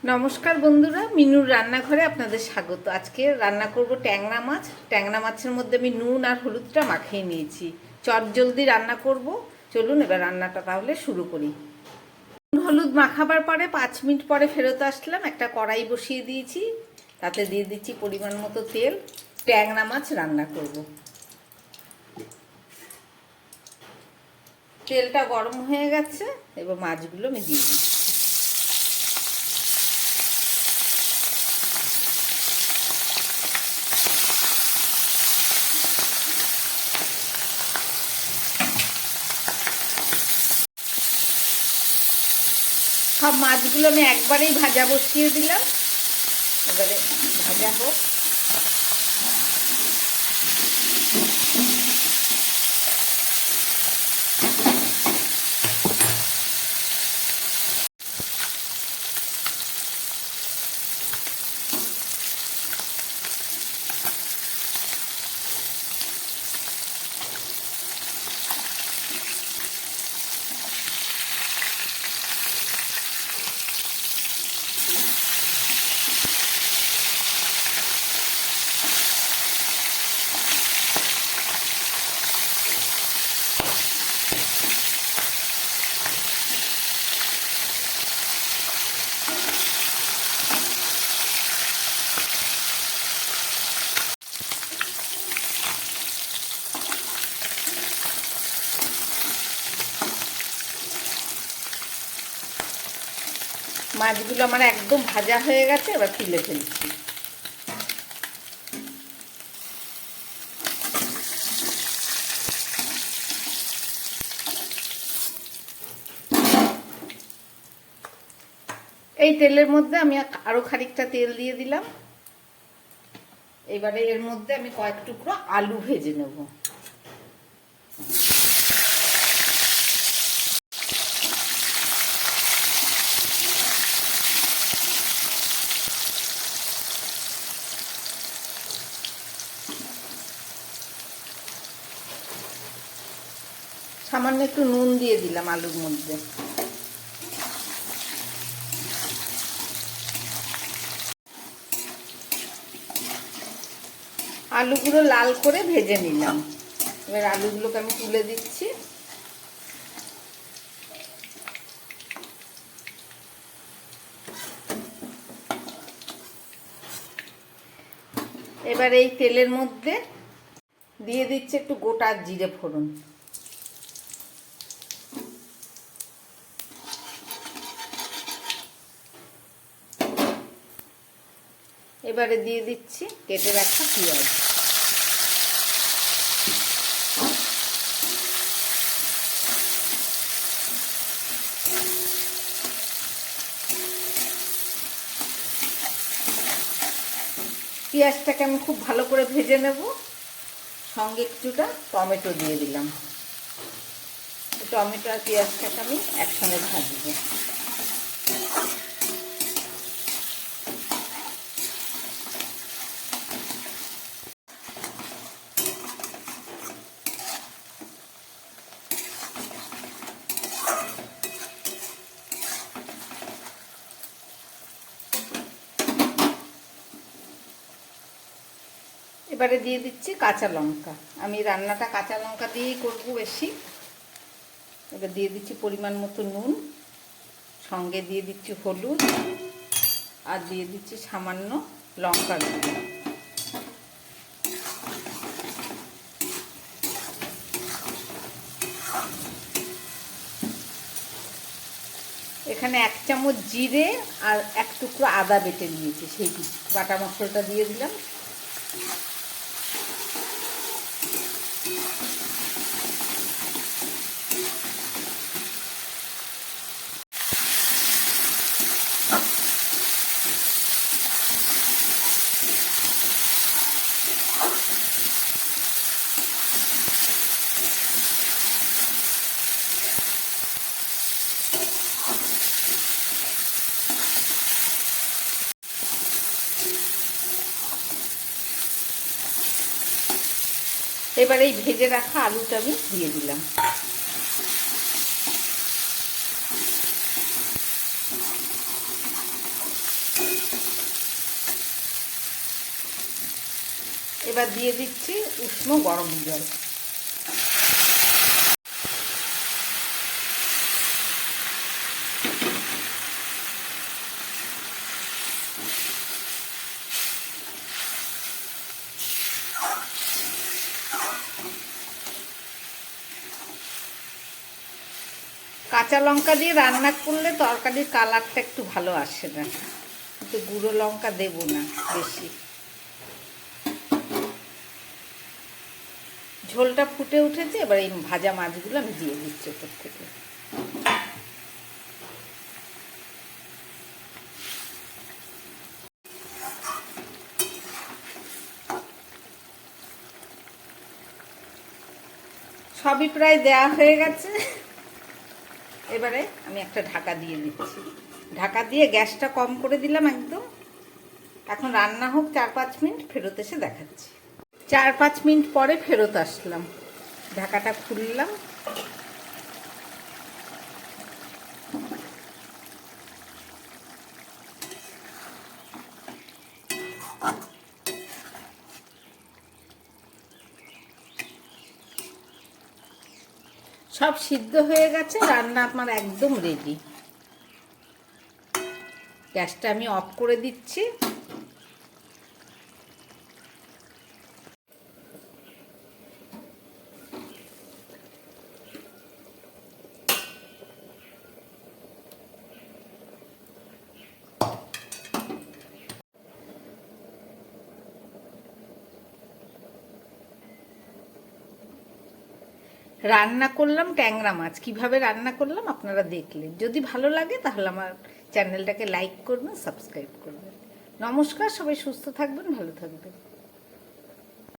নমস্কার বন্ধুরা, মিনুর রান্নাঘরে আপনাদের স্বাগত। আজকে রান্না করব ট্যাংরা মাছ। ট্যাংরা মাছের মধ্যে আমি নুন আর হলুদটা মাখিয়ে নিয়েছি। চটজলদি রান্না করব। চলুন এবার রান্নাটা তাহলে শুরু করি। নুন হলুদ মাখাবার পরে 5 মিনিট পরে ফেরত আসলাম। একটা কড়াই বসিয়ে দিয়েছি, তাতে দিয়ে দিচ্ছি পরিমাণ মতো তেল। ট্যাংরা মাছ রান্না করব। তেলটা গরম হয়ে গেছে, এবার মাছগুলো আমি দিয়ে দিচ্ছি। সব মাছগুলো আমি একবারেই ভাজা বসিয়ে দিলাম। এবারে ভাজা হোক। মাছগুলো আমার একদম ভাজা হয়ে গেছে, এবার তুলে ফেলছি। এই তেলের মধ্যে আমি আরো খানিকটা তেল দিয়ে দিলাম। এবারে এর মধ্যে আমি কয়েক টুকরো আলু ভেজে নেব। সামান্য একটু নুন দিয়ে দিলাম আলুর মধ্যে। আলুগুলো লাল করে ভেজে নিলাম। এবার আলুগুলোকে আমি তুলে দিচ্ছি। এবার এই তেলের মধ্যে দিয়ে দিচ্ছি একটু গোটা জিরে ফোড়ন। এবারে দিয়ে দিচ্ছি কেটে রাখা পেঁয়াজ। পেঁয়াজটাকে আমি খুব ভালো করে ভেজে নেব। সঙ্গে কিছুটা টমেটো দিয়ে দিলাম। টমেটো আর পেঁয়াজটাকে আমি একসঙ্গে ভাজবো। এবারে দিয়ে দিচ্ছি কাঁচা লঙ্কা। আমি রান্নাটা কাঁচা লঙ্কা দিয়েই করব বেশি। এবার দিয়ে দিচ্ছি পরিমাণ মতো নুন, সঙ্গে দিয়ে দিচ্ছি হলুদ, আর দিয়ে দিচ্ছি সামান্য লঙ্কার গুঁড়ো। এখানে 1 চামচ জিরে আর 1 টুকরো আদা বেটে নিয়েছি, সেই বাটা মশলাটা দিয়ে দিলাম। এবার এই ভেজে রাখা আলুটা আমি দিয়ে দিলাম। এবার দিয়ে দিচ্ছি উষ্ণ গরম জল। কাঁচা লঙ্কা দিয়ে রান্না করলে তরকারির কালারটা একটু ভালো আসে না, কিন্তু গুঁড়ো লঙ্কা দেবো না বেশি। ঝোলটা ফুটে উঠেছে, এবার এই ভাজা মাছগুলো আমি দিয়ে দিচ্ছি ওপর থেকে। সবই প্রায় দেয়া হয়ে গেছে, এবারে আমি একটা ঢাকা দিয়ে দিচ্ছি। ঢাকা দিয়ে গ্যাসটা কম করে দিলাম একদম। এখন রান্না হোক 4-5 মিনিট, ফেরত এসে দেখাচ্ছি। 4-5 মিনিট পরে ফেরত আসলাম, ঢাকাটা খুললাম। সব সিদ্ধ হয়ে গেছে, রান্না আমার একদম রেডি। গ্যাসটা আমি অফ করে দিচ্ছি। রান্না করলাম ট্যাংরা মাছ। কিভাবে রান্না করলাম আপনারা দেখলেন। যদি ভালো লাগে তাহলে আমার চ্যানেলটাকে লাইক করবেন, সাবস্ক্রাইব করবেন। নমস্কার, সবাই সুস্থ থাকবেন, ভালো থাকবেন।